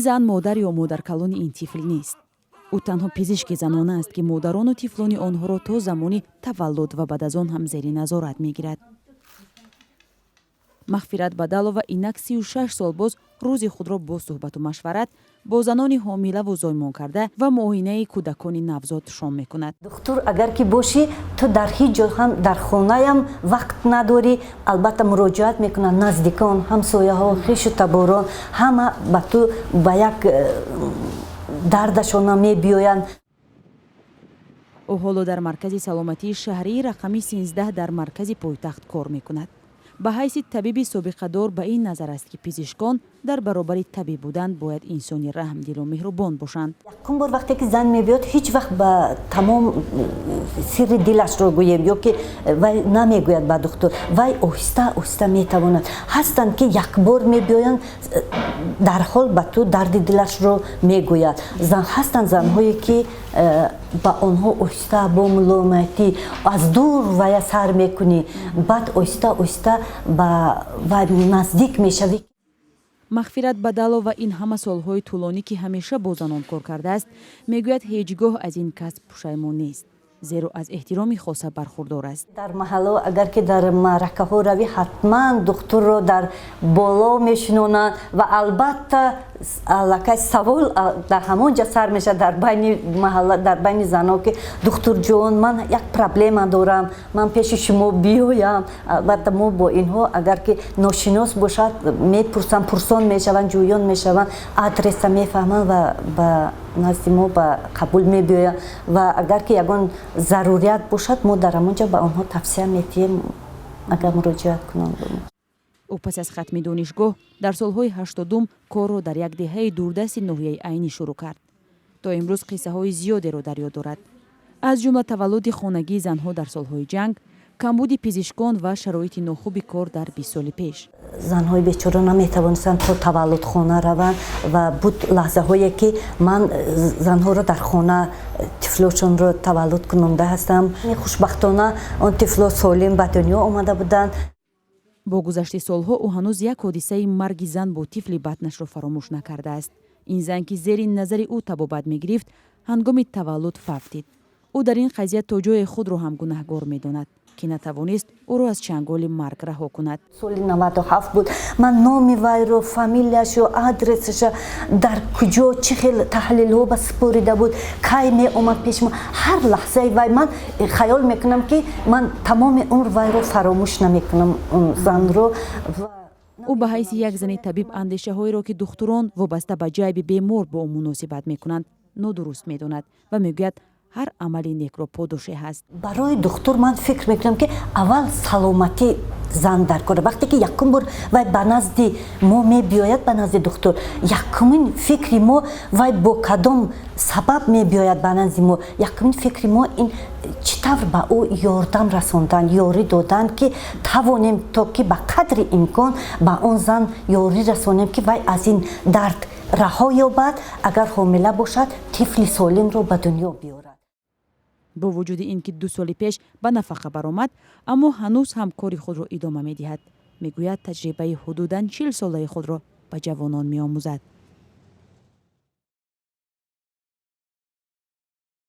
зан модар ё модаркалони ин тифл нест. ӯ танҳо пизишки занона аст ки модарону тифлони онҳоро то замони таваллуд ва баъд аз он ҳам зери назорат мегирад. Махфират Бадалова инак 36 сол боз рӯзи худро бо суҳбату машварат бо занони ҳомилаву зоймон карда ва муоинаи кӯдакони навзод шом мекунад. Духтур агар ки бошӣ, ту дар ҳеҷ ҷо ҳам дар хонаям вақт надорӣ, албатта муроҷиат мекунад наздикон, ҳамсояҳо, хишу таборон, ҳама ба ту ба як дардашона мебиёянд. ӯ ҳоло дар маркази саломатии шаҳрии рақами 13 дар маркази пойтахт кор мекунад. ба ҳайси табиби собиқадор ба ин назар аст ки пизишкон дар баробари табиб будан бояд инсони раҳмдилу меҳрубон бошанд. Якум бор вақте ки зан мебиёд, ҳеҷ вақт ба тамом сирри дилашро гӯем ё ки вай намегӯяд ба духтур. Вай оҳиста оҳиста метавонад. Ҳастанд ки якбор мебиёянд, дарҳол ба ту дарди дилашро мегӯяд. Ҳастанд занҳое ки ба онҳо оҳиста бо мулоиматӣ аз дур вая сар мекунӣ, баъд оҳиста оҳиста ба вай наздик мешавӣ. Махфират Бадалова ин ҳама солҳои тӯлонӣ ки ҳамеша бо занон кор кардааст, мегӯяд ҳеҷ гоҳ аз ин касб пушаймон нест, зеро аз эҳтироми хоса бархурдор аст. Дар маҳалло агар ки дар маъракаҳо равӣ, ҳатман духтурро дар боло мешинонанд ва албатта аллакай савол дар ҳамон ҷа сар мешавад дар байни маҳалла, дар байни занҳо ки духтурҷон, ман як проблема дорам, ман пеши шумо биёям. Албатта мо бо инҳо агар ки ношинос бошад мепурсанд, пурсон мешаванд, ҷӯён мешаванд, адреса мефаҳманд ва ба назди мо ба қабул мебиёянд ва агар ки ягон зарурият бошад, мо дар ҳамон ҷа ба онҳо тавсия метиҳем агар муроҷиат кунанд. ӯ пас аз хатми донишгоҳ дар солҳои 80 корро дар як деҳаи дурдасти ноҳияи айнӣ шурӯъ кард. То имрӯз қиссаҳои зиёдеро дар ёд дорад. аз ҷумла таваллуди хонагии занҳо дар солҳои ҷанг, камбуди пизишкон ва шароити нохуби кор дар 20 соли пеш. Занҳои бечора наметавонистанд то таваллудхона раванд ва буд лаҳзаҳое ки ман занҳоро дар хона тифлошонро таваллуд кунонда ҳастам. Хушбахтона он тифло солим ба дунё омада буданд. бо гузашти солҳо ӯ ҳанӯз як ҳодисаи марги зан бо тифли батнашро фаромӯш накардааст. ин зан ки зери назари ӯ табобат мегирифт, ҳангоми таваллуд фавтид. ӯ дар ин қазия то ҷои худро ҳам гунаҳгор медонад ки натавонист ӯро аз чанголи марг раҳо кунад. соли 97 буд. Ман номи вайро, фамилияшо, адресаша, дар куҷо чӣ хел таҳлилҳо ба супорида буд, кай меомад пеши мо, ҳар лаҳзаи вай ман хаёл мекунам ки ман тамоми умр вайро фаромӯш намекунам, занро. ӯ ба ҳайси як зани табиб андешаҳоеро ки духтурон вобаста ба ҷайби бемор бо ӯ муносибат мекунанд нодуруст медонад ва мегӯяд ҳар амали некро подоше ҳаст. Барои духтур ман фикр мекунам ки аввал саломати зан дар кора. Вақте ки якум бор вай ба назди мо мебиёяд, ба назди духтур, якумин фикри мо вай бо кадом сабаб мебиёяд ба назди мо, якумин фикри мо ин чӣ тавр ба ӯ ёрдам расондан, ёрӣ додан ки тавонем то ки ба қадри имкон ба он зан ёрӣ расонем ки вай аз ин дард раҳо ёбад, агар ҳомила бошад тифли солимро ба дунё биёрад. бо вуҷуди ин ки 2 соли пеш ба нафақа баромад, аммо ҳанӯз ҳам кори худро идома медиҳад. мегӯяд таҷрибаи ҳудудан 40 солаи худро ба ҷавонон меомӯзад.